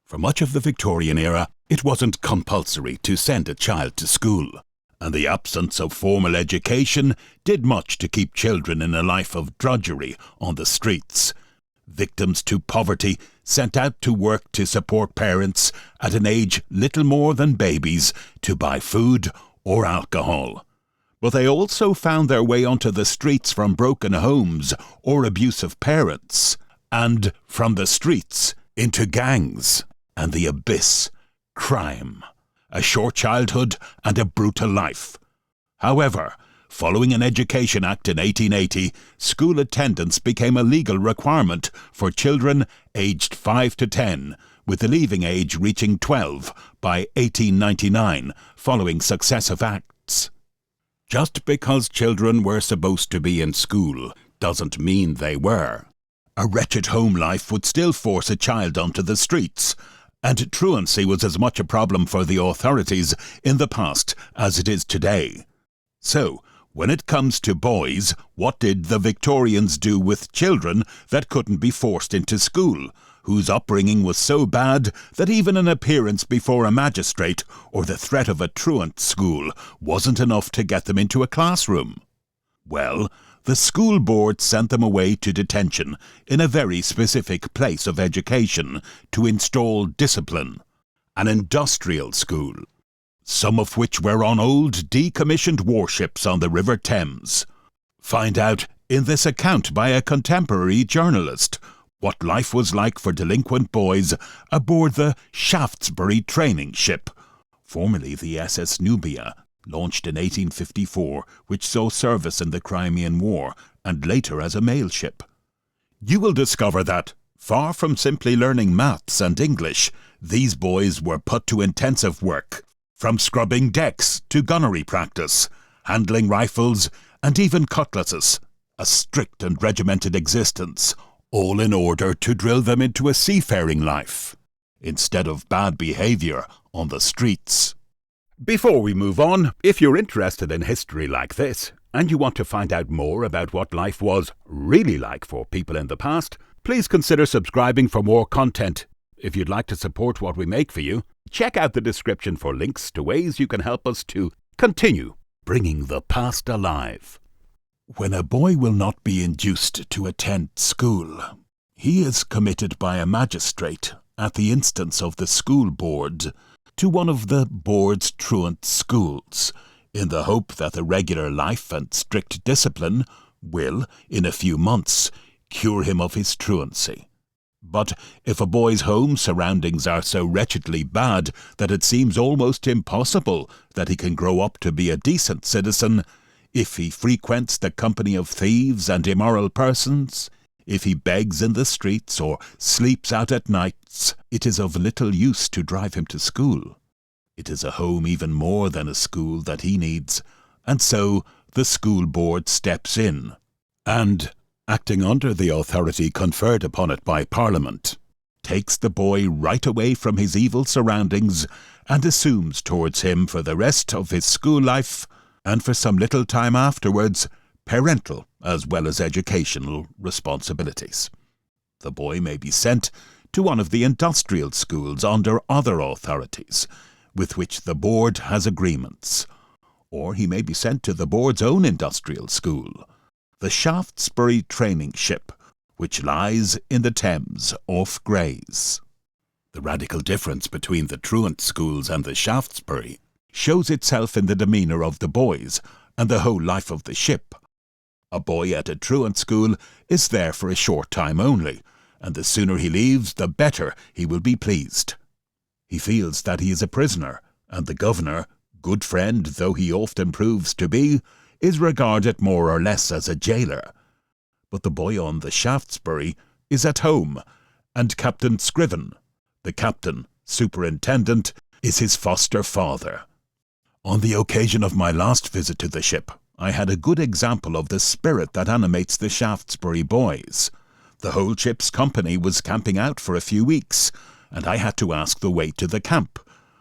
For much of the Victorian era, it wasn't compulsory to send a child to school, and the absence of formal education did much to keep children in a life of drudgery on the streets. Victims to poverty sent out to work to support parents at an age little more than babies to buy food or alcohol. But they also found their way onto the streets from broken homes or abusive parents, and from the streets into gangs and the abyss, crime, a short childhood and a brutal life. However, following an Education Act in 1880, school attendance became a legal requirement for children aged 5 to 10, with the leaving age reaching 12 by 1899, following successive acts. Just because children were supposed to be in school doesn't mean they were. A wretched home life would still force a child onto the streets, and truancy was as much a problem for the authorities in the past as it is today. So, when it comes to boys, what did the Victorians do with children that couldn't be forced into school, whose upbringing was so bad that even an appearance before a magistrate or the threat of a truant school wasn't enough to get them into a classroom? Well, the school board sent them away to detention in a very specific place of education to install discipline, an industrial school, some of which were on old decommissioned warships on the River Thames. Find out in this account by a contemporary journalist what life was like for delinquent boys aboard the Shaftesbury training ship, formerly the SS Nubia, launched in 1854, which saw service in the Crimean War and later as a mail ship. You will discover that, far from simply learning maths and English, these boys were put to intensive work, from scrubbing decks to gunnery practice, handling rifles and even cutlasses, a strict and regimented existence, all in order to drill them into a seafaring life, instead of bad behaviour on the streets. Before we move on, if you're interested in history like this, and you want to find out more about what life was really like for people in the past, please consider subscribing for more content. If you'd like to support what we make for you, check out the description for links to ways you can help us to continue bringing the past alive. When a boy will not be induced to attend school, he is committed by a magistrate, at the instance of the school board, to one of the board's truant schools, in the hope that the regular life and strict discipline will, in a few months, cure him of his truancy. But if a boy's home surroundings are so wretchedly bad that it seems almost impossible that he can grow up to be a decent citizen, if he frequents the company of thieves and immoral persons, if he begs in the streets or sleeps out at nights, it is of little use to drive him to school. It is a home even more than a school that he needs, and so the school board steps in, and, acting under the authority conferred upon it by Parliament, takes the boy right away from his evil surroundings and assumes towards him for the rest of his school life, and for some little time afterwards, parental as well as educational responsibilities. The boy may be sent to one of the industrial schools under other authorities, with which the board has agreements, or he may be sent to the board's own industrial school, the Shaftesbury training ship, which lies in the Thames off Grays. The radical difference between the truant schools and the Shaftesbury shows itself in the demeanour of the boys and the whole life of the ship. A boy at a truant school is there for a short time only, and the sooner he leaves, the better he will be pleased. He feels that he is a prisoner, and the governor, good friend though he often proves to be, is regarded more or less as a jailer. But the boy on the Shaftesbury is at home, and Captain Scriven, the captain, superintendent, is his foster father. On the occasion of my last visit to the ship, I had a good example of the spirit that animates the Shaftesbury boys. The whole ship's company was camping out for a few weeks, and I had to ask the way to the camp.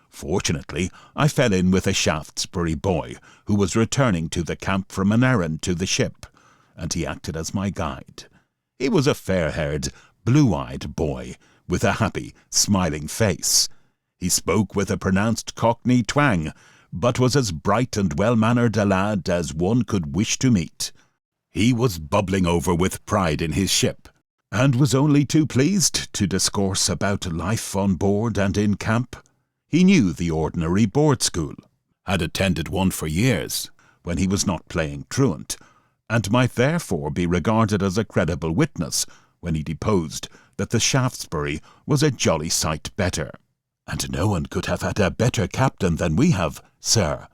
Fortunately, I fell in with a Shaftesbury boy who was returning to the camp from an errand to the ship, and he acted as my guide. He was a fair-haired, blue-eyed boy, with a happy, smiling face. He spoke with a pronounced Cockney twang, but was as bright and well-mannered a lad as one could wish to meet. He was bubbling over with pride in his ship, and was only too pleased to discourse about life on board and in camp. He knew the ordinary board school, had attended one for years, when he was not playing truant, and might therefore be regarded as a credible witness when he deposed that the Shaftesbury was a jolly sight better. "And no one could have had a better captain than we have, sir,"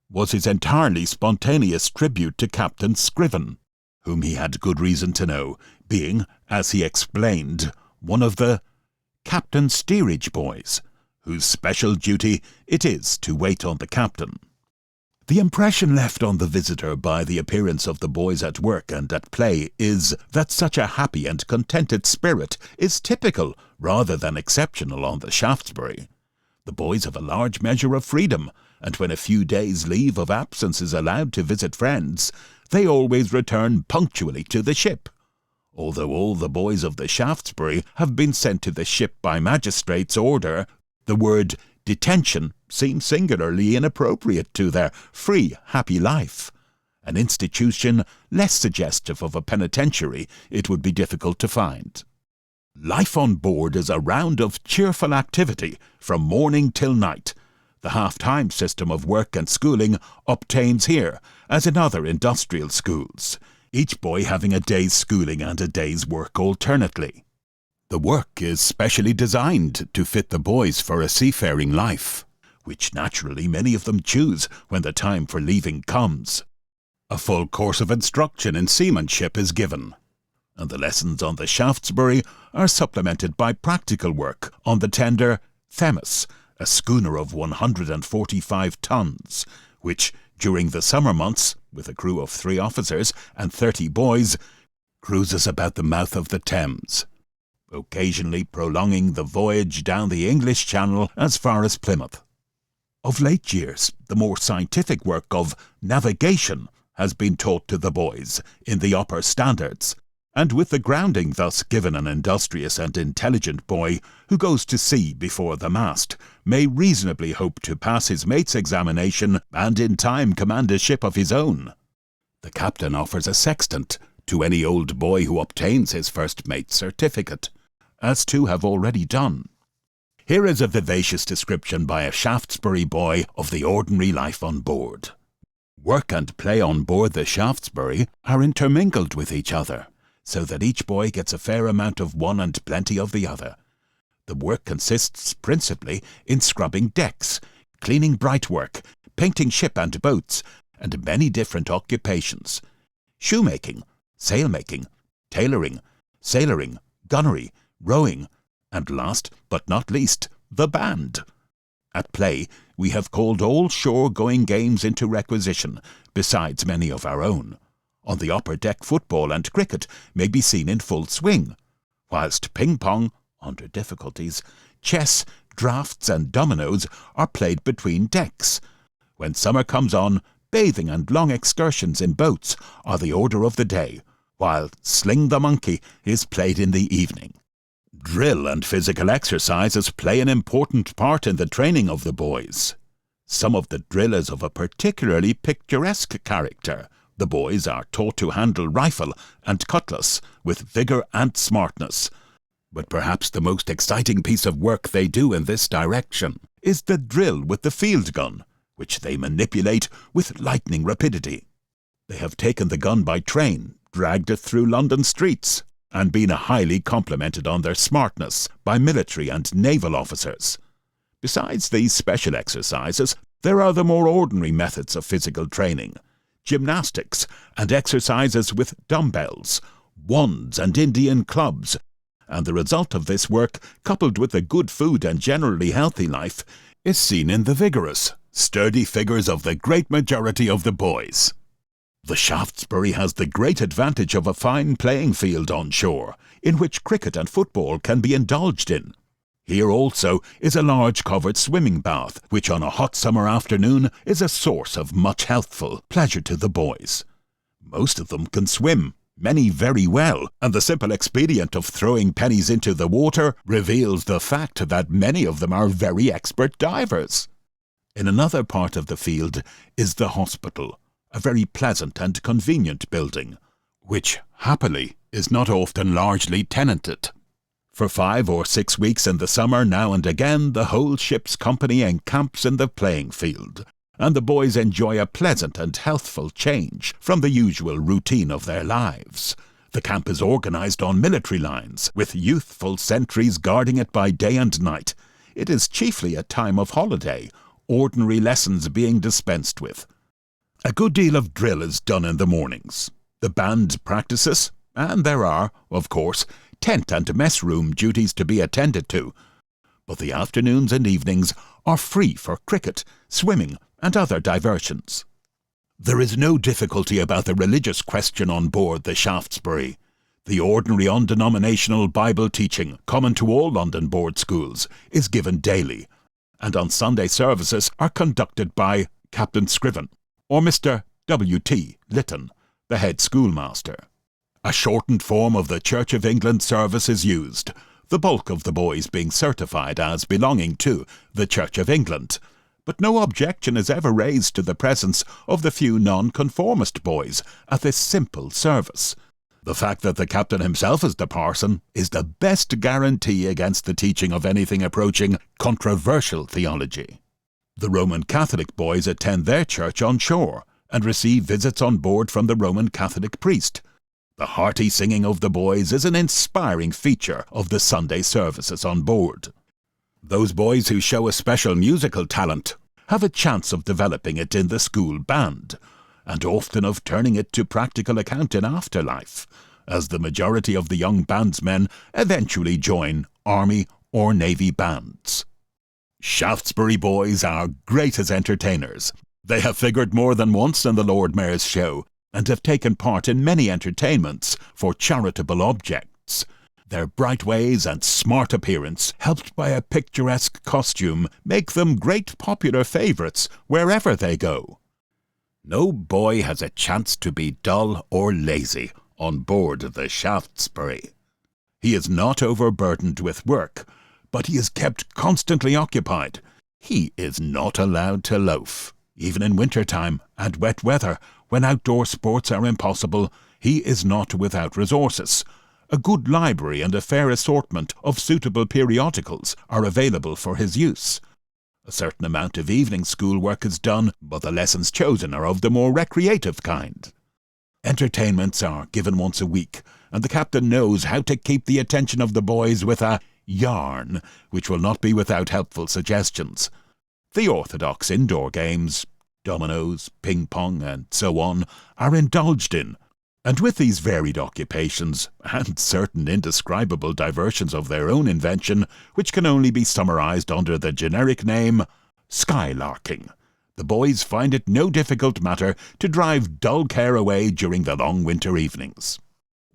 was his entirely spontaneous tribute to Captain Scriven, whom he had good reason to know, being, as he explained, one of the Captain Steerage boys, whose special duty it is to wait on the captain. The impression left on the visitor by the appearance of the boys at work and at play is that such a happy and contented spirit is typical rather than exceptional on the Shaftesbury. The boys have a large measure of freedom, and when a few days' leave of absence is allowed to visit friends, they always return punctually to the ship. Although all the boys of the Shaftesbury have been sent to the ship by magistrate's order, the word detention seems singularly inappropriate to their free, happy life. An institution less suggestive of a penitentiary it would be difficult to find. Life on board is a round of cheerful activity from morning till night. The half-time system of work and schooling obtains here, as in other industrial schools, each boy having a day's schooling and a day's work alternately. The work is specially designed to fit the boys for a seafaring life, which naturally many of them choose when the time for leaving comes. A full course of instruction in seamanship is given, and the lessons on the Shaftesbury are supplemented by practical work on the tender Thames, a schooner of 145 tons, which, during the summer months, with a crew of 3 officers and 30 boys, cruises about the mouth of the Thames, occasionally prolonging the voyage down the English Channel as far as Plymouth. Of late years, the more scientific work of navigation has been taught to the boys in the upper standards, and with the grounding thus given an industrious and intelligent boy who goes to sea before the mast may reasonably hope to pass his mate's examination and in time command a ship of his own. The captain offers a sextant to any old boy who obtains his first mate's certificate, as 2 have already done. Here is a vivacious description by a Shaftesbury boy of the ordinary life on board. Work and play on board the Shaftesbury are intermingled with each other, so that each boy gets a fair amount of one and plenty of the other. The work consists principally in scrubbing decks, cleaning brightwork, painting ship and boats, and many different occupations. Shoemaking, sailmaking, tailoring, sailoring, gunnery, rowing, and last but not least, the band. At play, we have called all shore-going games into requisition, besides many of our own. On the upper deck football and cricket may be seen in full swing, whilst ping-pong, under difficulties, chess, draughts and dominoes are played between decks. When summer comes on, bathing and long excursions in boats are the order of the day, while Sling the Monkey is played in the evening. Drill and physical exercises play an important part in the training of the boys. Some of the drill is of a particularly picturesque character. The boys are taught to handle rifle and cutlass with vigour and smartness. But perhaps the most exciting piece of work they do in this direction is the drill with the field gun, which they manipulate with lightning rapidity. They have taken the gun by train, dragged it through London streets, and been highly complimented on their smartness by military and naval officers. Besides these special exercises, there are the more ordinary methods of physical training, gymnastics and exercises with dumbbells, wands and Indian clubs, and the result of this work, coupled with the good food and generally healthy life, is seen in the vigorous, sturdy figures of the great majority of the boys. The Shaftesbury has the great advantage of a fine playing field on shore, in which cricket and football can be indulged in. Here also is a large covered swimming bath, which on a hot summer afternoon is a source of much healthful pleasure to the boys. Most of them can swim, many very well, and the simple expedient of throwing pennies into the water reveals the fact that many of them are very expert divers. In another part of the field is the hospital, a very pleasant and convenient building, which, happily, is not often largely tenanted. For 5 or 6 weeks in the summer, now and again, the whole ship's company encamps in the playing field, and the boys enjoy a pleasant and healthful change from the usual routine of their lives. The camp is organised on military lines, with youthful sentries guarding it by day and night. It is chiefly a time of holiday, ordinary lessons being dispensed with. A good deal of drill is done in the mornings. The band practices, and there are, of course, tent and mess room duties to be attended to. But the afternoons and evenings are free for cricket, swimming, and other diversions. There is no difficulty about the religious question on board the Shaftesbury. The ordinary undenominational Bible teaching, common to all London board schools, is given daily, and on Sunday services are conducted by Captain Scriven, or Mr. W.T. Lytton, the head schoolmaster. A shortened form of the Church of England service is used, the bulk of the boys being certified as belonging to the Church of England, but no objection is ever raised to the presence of the few nonconformist boys at this simple service. The fact that the captain himself is the parson is the best guarantee against the teaching of anything approaching controversial theology. The Roman Catholic boys attend their church on shore and receive visits on board from the Roman Catholic priest. The hearty singing of the boys is an inspiring feature of the Sunday services on board. Those boys who show a special musical talent have a chance of developing it in the school band, and often of turning it to practical account in afterlife, as the majority of the young bandsmen eventually join Army or Navy bands. Shaftesbury boys are great as entertainers. They have figured more than once in the Lord Mayor's show, and have taken part in many entertainments for charitable objects. Their bright ways and smart appearance, helped by a picturesque costume, make them great popular favourites wherever they go. No boy has a chance to be dull or lazy on board the Shaftesbury. He is not overburdened with work, but he is kept constantly occupied. He is not allowed to loaf. Even in winter-time and wet weather, when outdoor sports are impossible, he is not without resources. A good library and a fair assortment of suitable periodicals are available for his use. A certain amount of evening schoolwork is done, but the lessons chosen are of the more recreative kind. Entertainments are given once a week, and the captain knows how to keep the attention of the boys with a yarn, which will not be without helpful suggestions. The orthodox indoor games, dominoes, ping-pong, and so on, are indulged in, and with these varied occupations, and certain indescribable diversions of their own invention, which can only be summarized under the generic name skylarking, the boys find it no difficult matter to drive dull care away during the long winter evenings.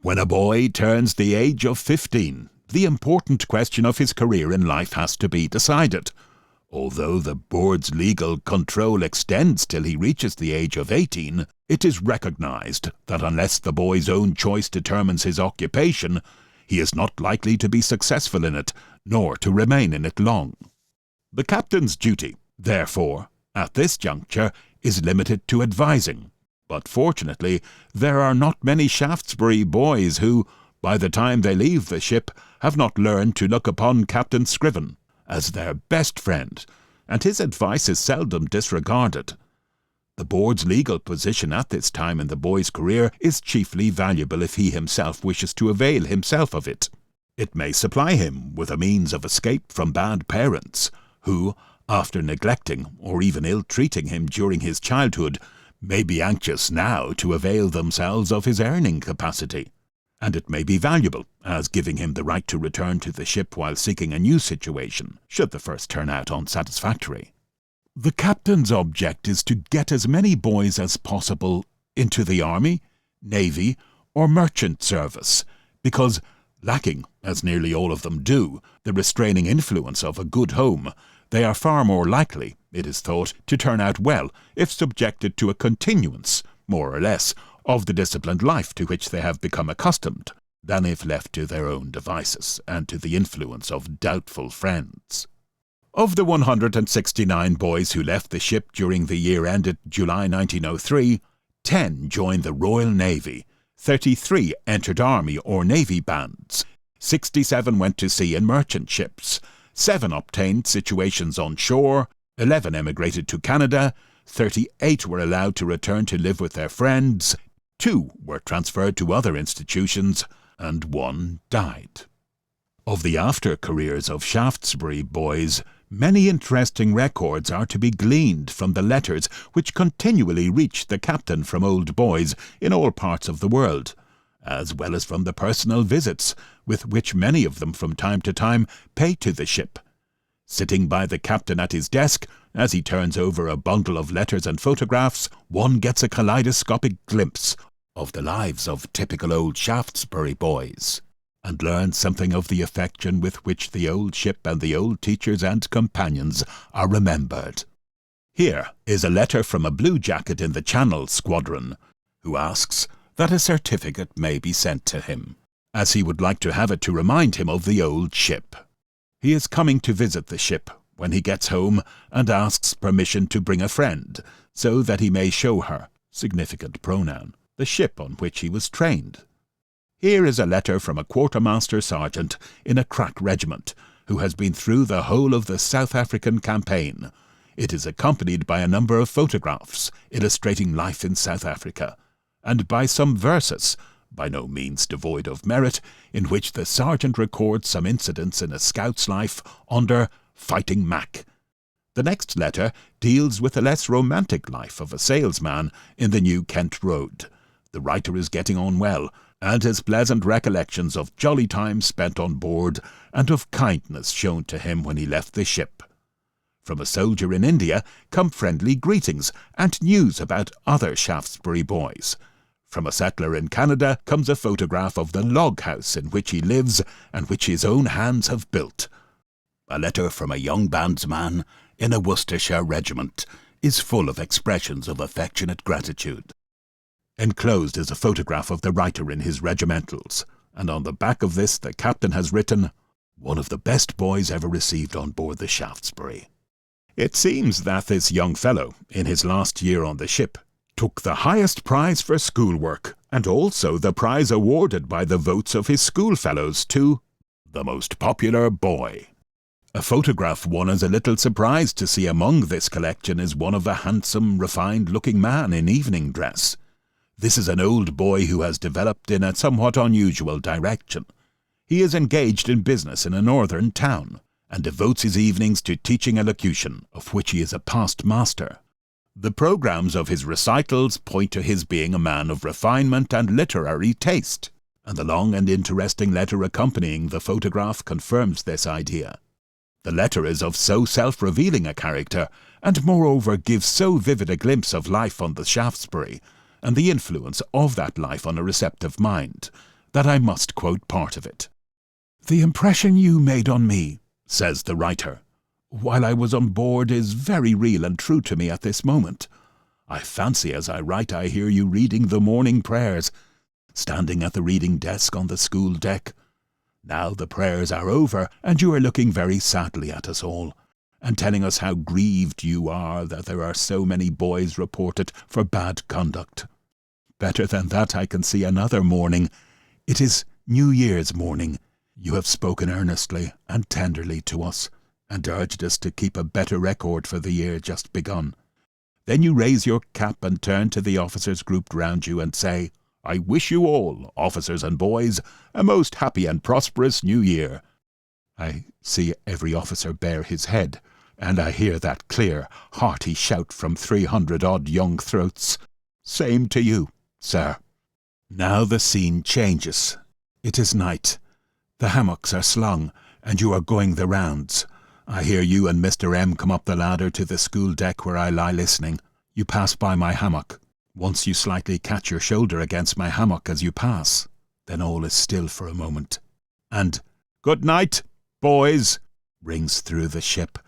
When a boy turns the age of 15, the important question of his career in life has to be decided. Although the board's legal control extends till he reaches the age of 18, it is recognised that unless the boy's own choice determines his occupation, he is not likely to be successful in it, nor to remain in it long. The captain's duty, therefore, at this juncture, is limited to advising, but fortunately there are not many Shaftesbury boys who, by the time they leave the ship, have not learned to look upon Captain Scriven as their best friend, and his advice is seldom disregarded. The board's legal position at this time in the boy's career is chiefly valuable if he himself wishes to avail himself of it. It may supply him with a means of escape from bad parents, who, after neglecting or even ill-treating him during his childhood, may be anxious now to avail themselves of his earning capacity. And it may be valuable, as giving him the right to return to the ship while seeking a new situation, should the first turn out unsatisfactory. The captain's object is to get as many boys as possible into the Army, Navy, or Merchant Service, because, lacking, as nearly all of them do, the restraining influence of a good home, they are far more likely, it is thought, to turn out well if subjected to a continuance, more or less, of the disciplined life to which they have become accustomed, than if left to their own devices and to the influence of doubtful friends. Of the 169 boys who left the ship during the year ended July 1903, 10 joined the Royal Navy, 33 entered Army or Navy bands, 67 went to sea in merchant ships, 7 obtained situations on shore, 11 emigrated to Canada, 38 were allowed to return to live with their friends, 2 were transferred to other institutions, and 1 died. Of the after careers of Shaftesbury boys, many interesting records are to be gleaned from the letters which continually reach the captain from old boys in all parts of the world, as well as from the personal visits with which many of them from time to time pay to the ship. Sitting by the captain at his desk, as he turns over a bundle of letters and photographs, one gets a kaleidoscopic glimpse of the lives of typical old Shaftesbury boys, and learns something of the affection with which the old ship and the old teachers and companions are remembered. Here is a letter from a blue jacket in the Channel Squadron, who asks that a certificate may be sent to him, as he would like to have it to remind him of the old ship. He is coming to visit the ship when he gets home and asks permission to bring a friend, so that he may show her, significant pronoun, the ship on which he was trained. Here is a letter from a quartermaster sergeant in a crack regiment, who has been through the whole of the South African campaign. It is accompanied by a number of photographs illustrating life in South Africa, and by some verses, by no means devoid of merit, in which the sergeant records some incidents in a scout's life under Fighting Mac. The next letter deals with the less romantic life of a salesman in the New Kent Road. The writer is getting on well, and has pleasant recollections of jolly times spent on board and of kindness shown to him when he left the ship. From a soldier in India come friendly greetings and news about other Shaftesbury boys. From a settler in Canada comes a photograph of the log house in which he lives and which his own hands have built. A letter from a young bandsman in a Worcestershire regiment is full of expressions of affectionate gratitude. Enclosed is a photograph of the writer in his regimentals, and on the back of this the captain has written, "One of the best boys ever received on board the Shaftesbury." It seems that this young fellow, in his last year on the ship, took the highest prize for schoolwork, and also the prize awarded by the votes of his schoolfellows to the most popular boy. A photograph one is a little surprised to see among this collection is one of a handsome, refined-looking man in evening dress. This is an old boy who has developed in a somewhat unusual direction. He is engaged in business in a northern town, and devotes his evenings to teaching elocution, of which he is a past master. The programs of his recitals point to his being a man of refinement and literary taste, and the long and interesting letter accompanying the photograph confirms this idea. The letter is of so self-revealing a character, and moreover gives so vivid a glimpse of life on the Shaftesbury, and the influence of that life on a receptive mind, that I must quote part of it. "The impression you made on me," says the writer, "while I was on board is very real and true to me at this moment. I fancy as I write I hear you reading the morning prayers, standing at the reading desk on the school deck. Now the prayers are over, and you are looking very sadly at us all, and telling us how grieved you are that there are so many boys reported for bad conduct. Better than that I can see another morning. It is New Year's morning. You have spoken earnestly and tenderly to us, and urged us to keep a better record for the year just begun. Then you raise your cap and turn to the officers grouped round you and say, 'I wish you all, officers and boys, a most happy and prosperous New Year.' I see every officer bare his head, and I hear that clear, hearty shout from 300-odd young throats. Same to you, sir. Now the scene changes. It is night. The hammocks are slung, and you are going the rounds. I hear you and Mr. M come up the ladder to the school deck where I lie listening. You pass by my hammock. Once you slightly catch your shoulder against my hammock as you pass. Then all is still for a moment. And 'Good night, boys,' rings through the ship,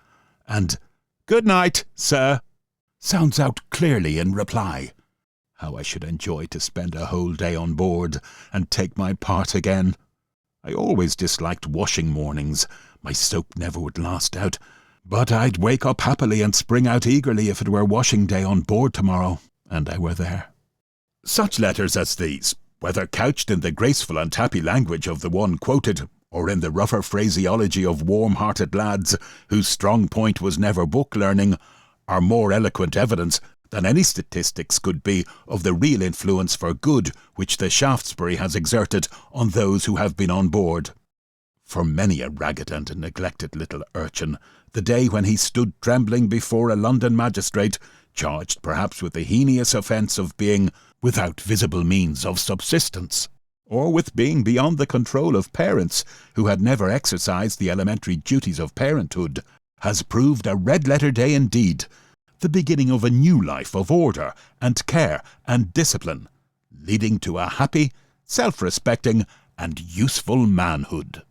and 'Good night, sir,' sounds out clearly in reply. How I should enjoy to spend a whole day on board and take my part again. I always disliked washing mornings. My soap never would last out, but I'd wake up happily and spring out eagerly if it were washing day on board tomorrow, and I were there. Such letters as these, whether couched in the graceful and happy language of the one quoted, or in the rougher phraseology of warm-hearted lads whose strong point was never book-learning, are more eloquent evidence than any statistics could be of the real influence for good which the Shaftesbury has exerted on those who have been on board. For many a ragged and neglected little urchin, the day when he stood trembling before a London magistrate, charged perhaps with the heinous offence of being without visible means of subsistence, or with being beyond the control of parents who had never exercised the elementary duties of parenthood, has proved a red-letter day indeed, the beginning of a new life of order and care and discipline, leading to a happy, self-respecting and useful manhood.